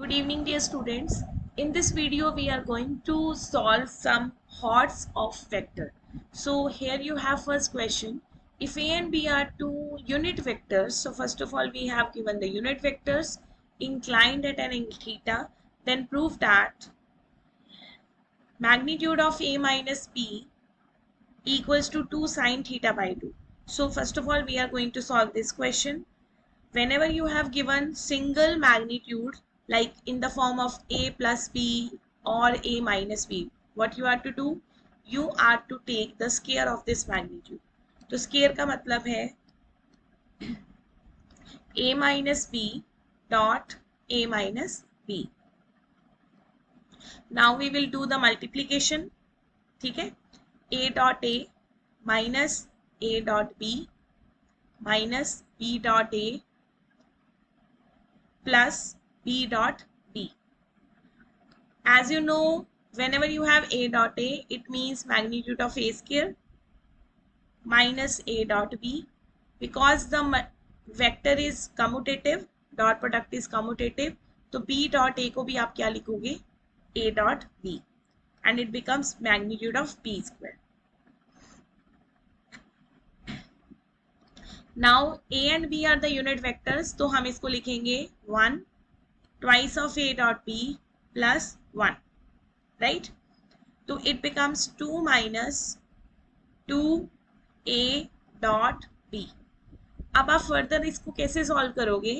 Good evening, dear students. In this video, we are going to solve some hordes of vector. So here you have first question. If A and B are two unit vectors, so first of all, we have given the unit vectors inclined at an angle theta, then prove that magnitude of A minus B equals to 2 sine theta by 2. So first of all, we are going to solve this question. Whenever you have given single magnitude like in the form of A plus B or A minus B, what you are to do, you are to take the square of this magnitude. तो square का मतलब है A minus B dot A minus B. Now we will do the multiplication. ठीक है, A dot A minus A dot B minus B dot A plus B dot B. As you know, whenever you have A dot A, it means magnitude of A square minus A dot B. Because the vector is commutative, dot product is commutative, तो B dot A को भी आप क्या लिखोगे? A dot B, and it becomes magnitude of B square. Now A and B are the unit vectors, तो हम इसको लिखेंगे 1 twice of A dot B plus 1, right? So it becomes 2 minus 2A dot B. अब आप further इसको कैसे solve करोगे?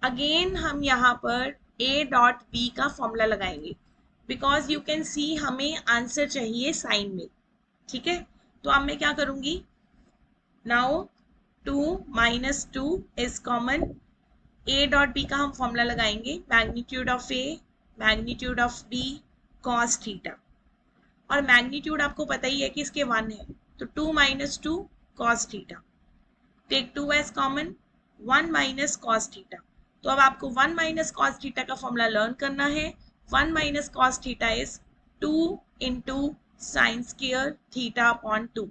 Again हम यहाँ पर A डॉट B का फॉर्मूला लगाएंगे, बिकॉज यू कैन सी हमें आंसर चाहिए साइन में. ठीक है, तो अब मैं क्या करूंगी? Now 2 minus 2 is common. A dot B का हम फॉर्मूला लगाएंगे, magnitude of A magnitude of B cos theta, और मैग्नीट्यूड आपको पता ही है कि इसके 1 है, तो 2 minus 2 cos theta. Take 2 as common, 1 minus cos theta. तो अब आपको 1 माइनस कॉस थीटा का फॉर्मूला लर्न करना है. 1 minus cos theta is 2 into sine square theta upon 2.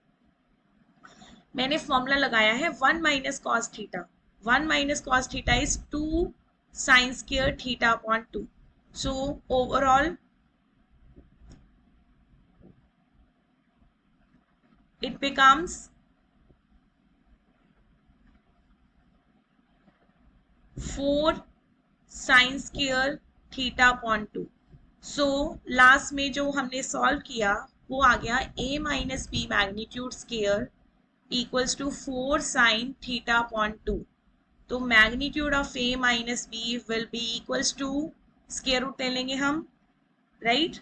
मैंने फॉर्मूला लगाया है 1 minus cos theta. 1 minus cos theta is 2 sine square theta upon 2. So overall it becomes 4 sin square theta upon 2. So last में जो हमने solve किया वो आ गया A minus B magnitude square equals to 4 sin theta upon 2. तो magnitude of A minus B will be equals to square root ले लेंगे हम, right?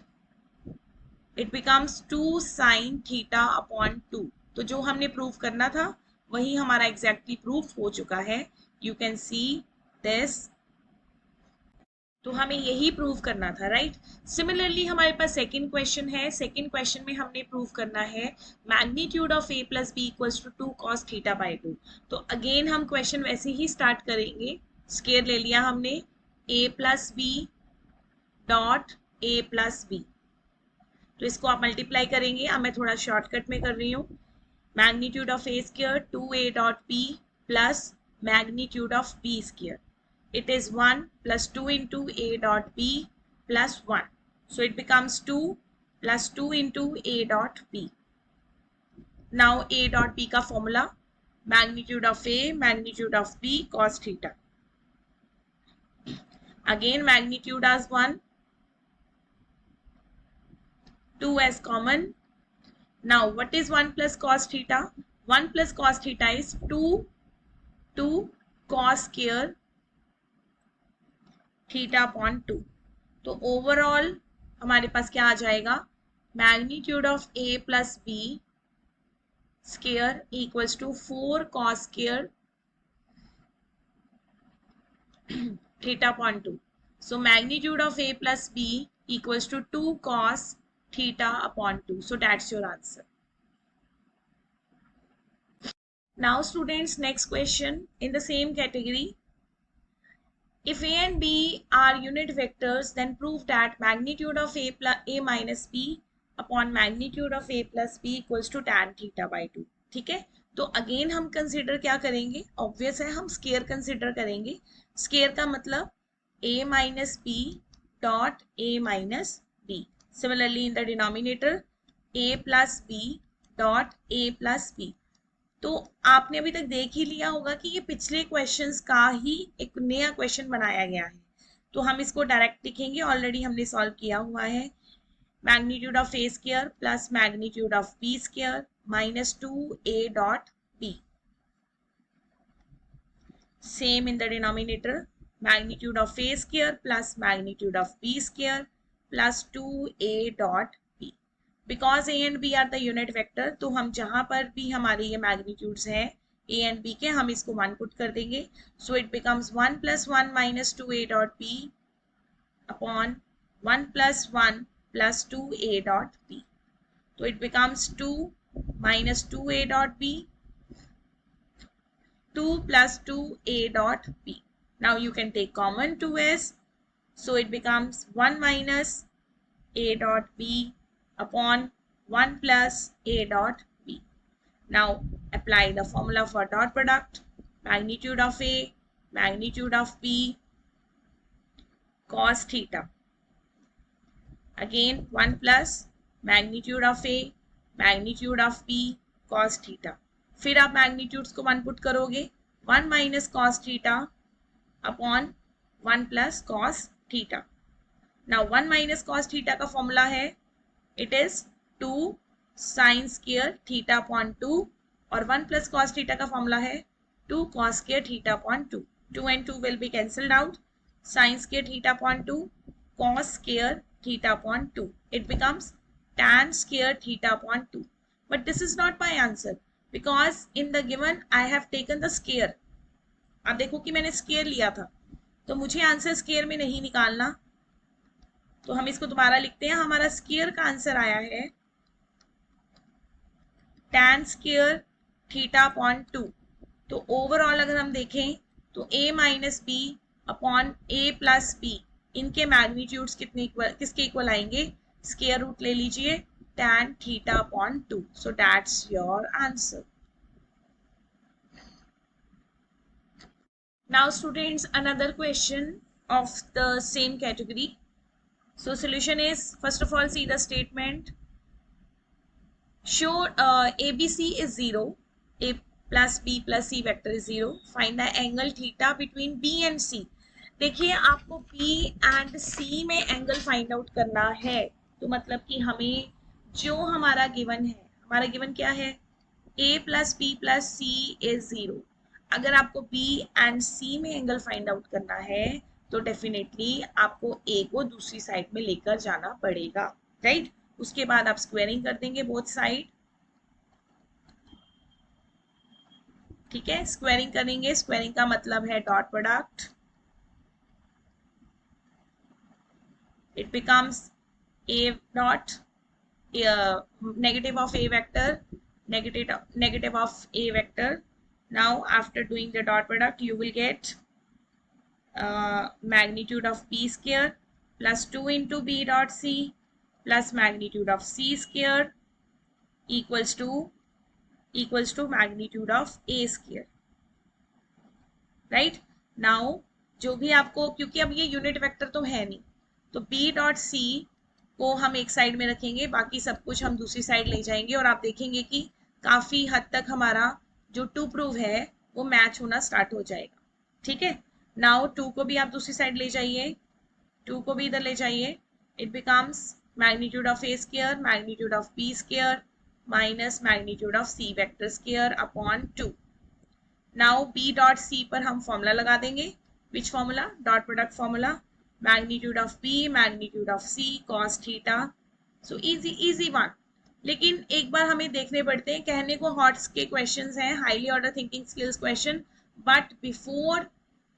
It becomes 2 sine theta upon 2. तो जो हमने प्रूव करना था वही हमारा एग्जैक्टली प्रूफ हो चुका है. You can see this. तो हमें यही प्रूव करना था, राइट? सिमिलरली हमारे पास सेकंड क्वेश्चन है. सेकंड क्वेश्चन में हमने प्रूव करना है magnitude of A plus B equals to 2 cos theta by 2. तो अगेन हम क्वेश्चन वैसे ही स्टार्ट करेंगे. स्क्वायर ले लिया हमने, A plus B dot A plus B. तो इसको आप मल्टीप्लाई करेंगे. अब मैं थोड़ा शॉर्टकट में कर रही हूँ. Magnitude of A square 2A dot B plus magnitude of B square. It is 1 plus 2 into A dot B plus 1. So it becomes 2 plus 2 into A dot B. Now A dot B का formula magnitude of A magnitude of B cos theta. Again magnitude as 1, 2 as common. Now what is 1 plus cos theta? 1 plus cos theta is 2 cos square theta upon 2. तो overall हमारे पास क्या आ जाएगा? Magnitude of A plus B square equals to 4 cos square theta upon 2. So magnitude of A plus B equals to 2 cos theta upon 2. So that's your answer. Now students, next question in the same category. If A and B are unit vectors, then prove that magnitude of A minus B upon magnitude of A plus B equals to tan theta by 2. ठीक है, तो again हम consider क्या करेंगे? Obvious है, हम square consider करेंगे. Square का मतलब a minus b dot a minus b. Similarly in the denominator a plus b dot a plus b. तो आपने अभी तक देख ही लिया होगा कि ये पिछले क्वेश्चंस का ही एक नया क्वेश्चन बनाया गया है, तो हम इसको डायरेक्ट लिखेंगे, ऑलरेडी हमने सॉल्व किया हुआ है। Magnitude of a square plus magnitude of b square minus 2a dot b. Same in the denominator, magnitude of a square plus magnitude of b square plus 2a dot b. Because a and b are the unit vector, तो हम जहां पर भी हमारे ये magnitudes हैं a and b के, हम इसको 1 पुट कर देंगे. So it becomes 1 plus 1 minus 2a dot b upon 1 plus 1 plus 2a dot b. So it becomes 2 minus 2a dot b, 2 plus 2a dot b. Now you can take common 2s, so it becomes 1 minus a dot b upon 1 plus a dot b. Now apply the formula for dot product. Magnitude of a, magnitude of b, cos theta. Again 1 plus magnitude of a, magnitude of b, cos theta. फिर आप magnitudes को 1 put करोगे, 1 minus cos theta upon 1 plus cos theta. Now 1 minus cos theta का formula है, it is 2 sine square theta upon 2, और 1 plus cos theta का formula है 2 cos square theta upon 2. 2 and 2 will be cancelled out. Sin square theta upon 2, cos square theta upon 2. It becomes tan square theta upon 2. But this is not my answer, because in the given I have taken the square. अब देखो कि मैंने square लिया था, तो मुझे answer square में नहीं निकालना, तो हम इसको दोबारा लिखते हैं. हमारा स्क्वायर का आंसर आया है tan स्क्वायर थीटा अपॉन 2. तो ओवरऑल अगर हम देखें तो a minus B upon a plus B, इनके मैग्नीट्यूड्स किसके इक्वल आएंगे, स्क्वायर रूट ले लीजिए tan theta upon 2. So that's your answer. Now students, another question of the same category. So solution is, first of all see the statement. Show ABC is 0, a plus b plus c vector is 0. Find the angle theta between b and c. देखिए आपको b and c में angle find out करना है, तो मतलब कि हमें जो हमारा गिवन है, हमारा गिवन क्या है, a plus B plus C is 0. अगर आपको b एंड c में एंगल फाइंड आउट करना है तो डेफिनेटली आपको a को दूसरी साइड में लेकर जाना पड़ेगा, राइट. उसके बाद आप स्क्वायरिंग कर देंगे बोथ साइड, ठीक है. स्क्वायरिंग करेंगे, स्क्वायरिंग का मतलब है dot product. It becomes a dot negative of a vector, negative of a vector. Now after doing the dot product you will get magnitude of b square plus 2 into b dot c plus magnitude of c square equals to magnitude of a square, right. Now जो भी आपको, क्योंकि अब ये unit vector तो है नहीं, तो b डॉट c को हम एक साइड में रखेंगे, बाकी सब कुछ हम दूसरी साइड ले जाएंगे, और आप देखेंगे कि काफी हद तक हमारा जो टू प्रूव है वो मैच होना स्टार्ट हो जाएगा, ठीक है. नाउ 2 को भी आप दूसरी साइड ले जाइए, 2 को भी इधर ले जाइए. It becomes magnitude of A square, magnitude of B square minus magnitude of C vector square upon 2. Now b dot c पर हम फॉर्मूला लगा देंगे. Which formula, dot product formula. Magnitude of b, magnitude of c, cos theta. So easy one. लेकिन एक बार हमें देखने पड़ते हैं, कहने को हॉट्स के क्वेश्चंस हैं, highly order thinking skills question, but before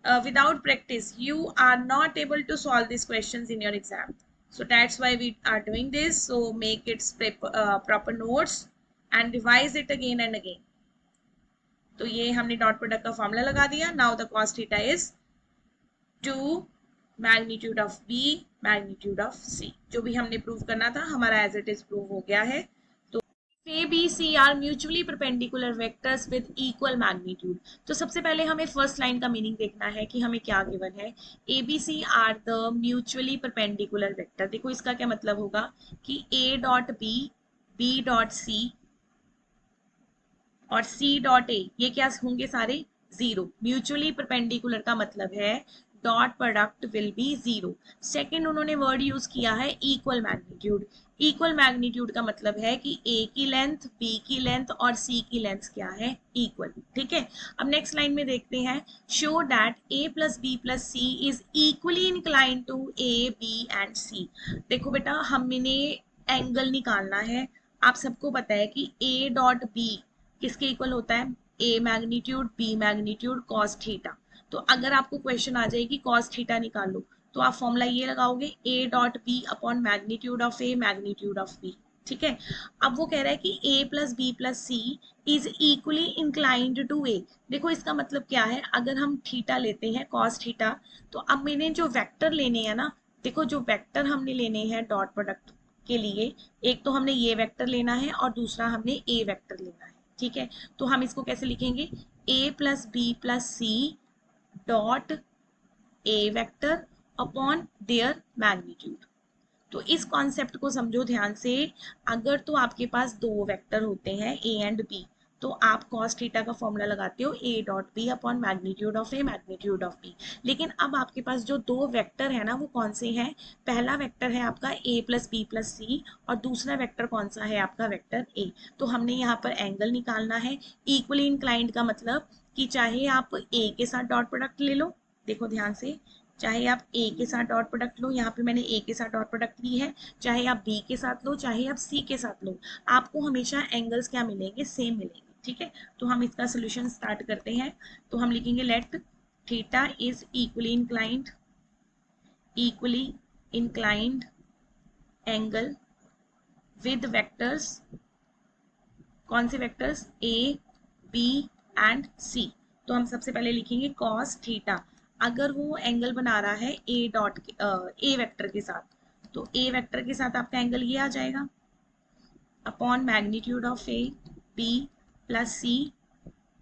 without practice you are not able to solve these questions in your exam. So that's why we are doing this. So make its proper notes and revise it again and again. तो ये हमने dot product का formula लगा दिया. Now the cos theta is 2 magnitude of b magnitude of c. जो भी हमने prove करना था हमारा एज इट इज प्रूव हो गया है. A B C are mutually perpendicular vectors with equal magnitude. तो सबसे पहले हमें फर्स्ट लाइन का मीनिंग देखना है कि हमें क्या गिवन है। A B C are the mutually perpendicular vector. देखो इसका क्या मतलब होगा कि A dot B dot C और सी डॉट ए ये क्या होंगे सारे जीरो। म्यूचुअली परपेंडिकुलर का मतलब है dot product will be zero. Second उन्होंने वर्ड यूज किया है इक्वल मैग्नीट्यूड। इक्वल मैग्नीट्यूड का मतलब है कि ए की लेंथ, बी की लेंथ और सी की लेंथ क्या है, इक्वल। ठीक है, अब नेक्स्ट लाइन में देखते हैं, show that A plus B plus C is equally incline to A B and C. देखो बेटा हमने एंगल निकालना है। आप सबको पता है कि ए डॉट बी किसके इक्वल होता है, A magnitude B magnitude cos theta. तो अगर आपको क्वेश्चन आ जाए कि कॉस थीटा निकालो तो आप फॉर्मूला ये लगाओगे A dot B upon magnitude of A magnitude of B. ठीक है, अब वो कह रहा है कि A plus B plus C is equally inclined to A. देखो इसका मतलब क्या है, अगर हम थीटा लेते हैं कॉस थीटा, तो अब मैंने जो वेक्टर लेने हैं ना, देखो जो वेक्टर हमने लेने हैं डॉट प्रोडक्ट के लिए, एक तो हमने ये वेक्टर लेना है और दूसरा हमने ए वेक्टर लेना है। ठीक है, तो हम इसको कैसे लिखेंगे, A plus B plus C dot A vector upon their magnitude. तो इस कॉन्सेप्ट को समझो ध्यान से। अगर तो आपके पास दो वेक्टर होते हैं ए एंड बी, तो आप cos थीटा का फॉर्मूला लगाते हो A dot B upon magnitude of A magnitude of B. लेकिन अब आपके पास जो दो वेक्टर है ना वो कौन से हैं, पहला वेक्टर है आपका ए प्लस बी प्लस सी और दूसरा वेक्टर कौन सा है आपका वेक्टर ए। तो हमने यहाँ पर एंगल निकालना है। इक्वली इंक्लाइंड का मतलब कि चाहे आप ए के साथ डॉट प्रोडक्ट ले लो, देखो ध्यान से, चाहे आप ए के साथ डॉट प्रोडक्ट लो, यहाँ पे मैंने ए के साथ डॉट प्रोडक्ट ली है, चाहे आप बी के साथ लो चाहे आप सी के साथ लो, आपको हमेशा एंगल्स क्या मिलेंगे, सेम मिलेंगे। ठीक है, तो हम इसका सोल्यूशन स्टार्ट करते हैं। तो हम लिखेंगे let theta is equally inclined angle with vectors, कौन से वेक्टर्स, ए बी एंड सी। तो हम सबसे पहले लिखेंगे कॉस थीटा। अगर वो एंगल बना रहा है ए डॉट ए वेक्टर के साथ, तो ए वेक्टर के साथ आपका एंगल ये आ जाएगा upon magnitude of A B plus C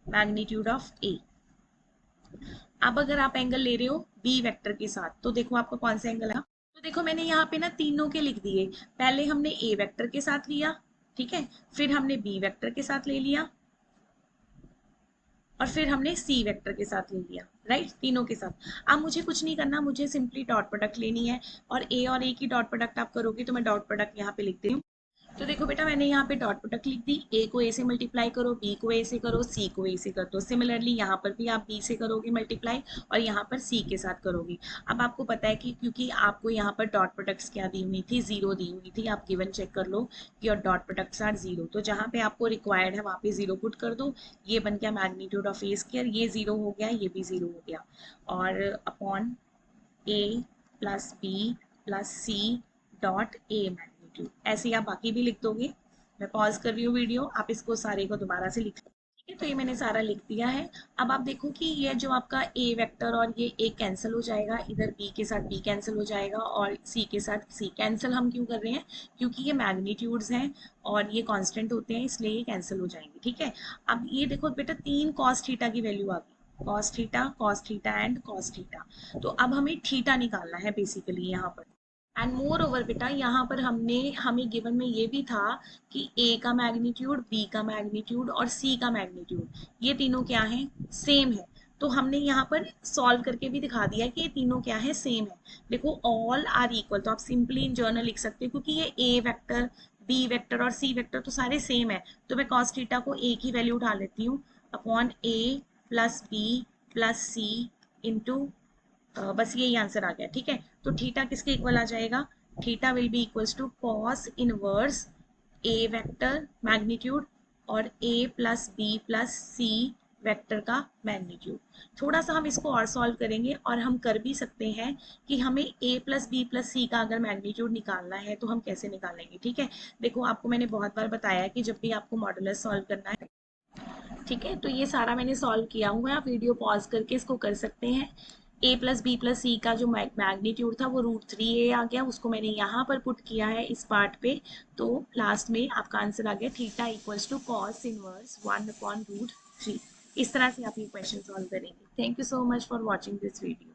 magnitude of A. अब अगर आप एंगल ले रहे हो बी वेक्टर के साथ, तो देखो आपका कौन सा एंगल है। तो देखो मैंने यहाँ पे ना तीनों के लिख दिए। पहले हमने ए वेक्टर के साथ लिया, ठीक है, फिर हमने बी वेक्टर के साथ ले लिया और फिर हमने सी वेक्टर के साथ ले लिया, राइट, तीनों के साथ। अब मुझे कुछ नहीं करना, मुझे सिंपली डॉट प्रोडक्ट लेनी है और ए की डॉट प्रोडक्ट आप करोगे तो मैं डॉट प्रोडक्ट यहाँ पे लिख दे रही हूँ। तो देखो बेटा मैंने यहाँ पे डॉट प्रोडक्ट लिख दी, ए को ए से मल्टीप्लाई करो, बी को ए से करो, सी को ए से कर दो। सिमिलरली यहाँ पर भी आप बी से करोगे मल्टीप्लाई और यहाँ पर सी के साथ करोगे। अब आपको पता है कि क्योंकि आपको यहाँ पर डॉट प्रोडक्ट्स क्या दी हुई थी, जीरो दी हुई थी, आप गिवन चेक कर लो कि और डॉट प्रोडक्ट्स आर जीरो, तो जहाँ पे आपको रिक्वायर्ड है वहाँ पे जीरो पुट कर दो। ये बन गया मैग्नीट्यूड ऑफ ए स्क्वायर, ये जीरो हो गया, ये भी जीरो हो गया, और upon A plus B plus C dot A magnitude. ऐसे ही आप बाकी भी लिख दोगे। मैं पॉज कर रही हूँ वीडियो, आप इसको सारे को दोबारा से लिख, ठीक है। तो ये मैंने सारा लिख दिया है। अब आप देखो कि ये जो आपका ए वेक्टर और ये ए कैंसिल हो जाएगा, इधर बी के साथ बी कैंसिल हो जाएगा और सी के साथ सी कैंसिल। हम क्यों कर रहे हैं, क्योंकि ये मैग्नीट्यूड्स हैं और ये कांस्टेंट होते हैं, इसलिए ये कैंसिल हो जाएंगे। ठीक है, अब ये देखो बेटा तीन कॉस थीटा की वैल्यू आ गई, cos theta and cos theta. तो अब हमें थीटा निकालना है बेसिकली यहाँ पर। एंड मोर ओवर बेटा यहाँ पर हमें गिवन में ये भी था कि ए का मैग्नीट्यूड, बी का मैग्नीट्यूड और सी का मैग्नीट्यूड, ये तीनों क्या हैं, सेम है। तो हमने यहाँ पर सॉल्व करके भी दिखा दिया कि ये तीनों क्या है, सेम है। देखो ऑल आर इक्वल, तो आप सिंपली इन जर्नल लिख सकते हो क्योंकि ये ए वेक्टर, बी वेक्टर और सी वेक्टर तो सारे सेम है। तो मैं कॉस थीटा को ए की वैल्यू उठा लेती हूँ upon A plus B plus C into, बस यही आंसर आ गया। ठीक है, तो थीटा किसके इक्वल आ जाएगा, theta will be equals to cos inverse A vector magnitude और A plus B plus C vector का मैग्नीट्यूड। थोड़ा सा हम इसको और सॉल्व करेंगे और हम कर भी सकते हैं कि हमें ए प्लस बी प्लस सी का अगर मैग्नीट्यूड निकालना है तो हम कैसे निकालेंगे। ठीक है, देखो आपको मैंने बहुत बार बताया कि जब भी आपको मॉडुलस सॉल्व करना है, ठीक है, तो ये सारा मैंने सॉल्व किया हुआ है, आप वीडियो पॉज करके इसको कर सकते हैं। ए प्लस बी प्लस सी का जो मैग्नीट्यूड था वो √3a आ गया, उसको मैंने यहाँ पर पुट किया है इस पार्ट पे। तो लास्ट में आपका आंसर आ गया theta equals to cos inverse 1/√3। इस तरह से आप ये क्वेश्चन सॉल्व करेंगे। Thank you so much for watching this video.